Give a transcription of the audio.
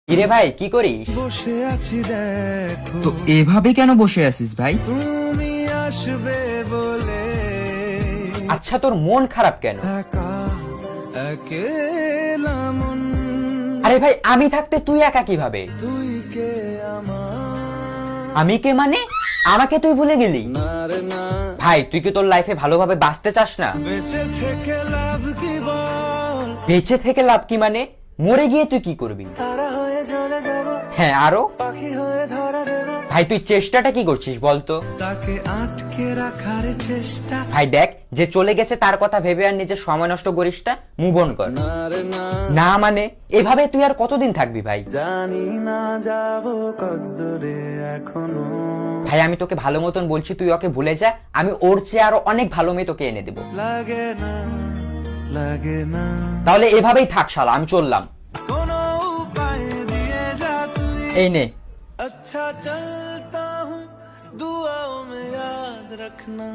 কিরে ভাই কি করিস? বসে আছি দেখো তো এভাবে কেন বসে আছিস ভাই? তুমি আসবে বলে আচ্ছা তোর মন খারাপ কেন? একা একেলা মন আরে ভাই আমি থাকতে তুই একা কিভাবে? তুই কে আমার আমি কে মানে? আমাকে তুই ভুলে গেলি? না রে না ভাই তুই কি তোর লাইফে ভালোভাবে বাঁচতে চাস না? বেঁচে থেকে লাভ কি বল বেঁচে থেকে লাভ কি মানে? মরে গিয়ে তুই কি করবি? তারা হয়ে চলে যাব হ্যাঁ আরো? পাখি হয়ে ধরা দেব ভাই তুই চেষ্টাটা কি করছিস বলতো? তাকে আটকে রাখার চেষ্টা ভাই দেখ যে চলে গেছে তার কথা ভেবে আর নিজের সময় নষ্ট করিস না, মুভ অন কর। না রে না না মানে এভাবে তুই আর কতদিন থাকবি ভাই? জানি না যাব কদ্দুরে এখনো ভাই আমি তোকে ভালো মতন বলছি তুই ওকে ভুলে যা, আমি ওর চেয়ে আরো অনেক ভালো মেয়ে তোকে এনে দেবো। লাগে না লাগে না তাহলে এভাবেই থাক শালা, আমি চললাম। কোনো উপায় দিয়ে যা তুই এই নে। अच्छा चलता हूँ दुआओं में याद रखना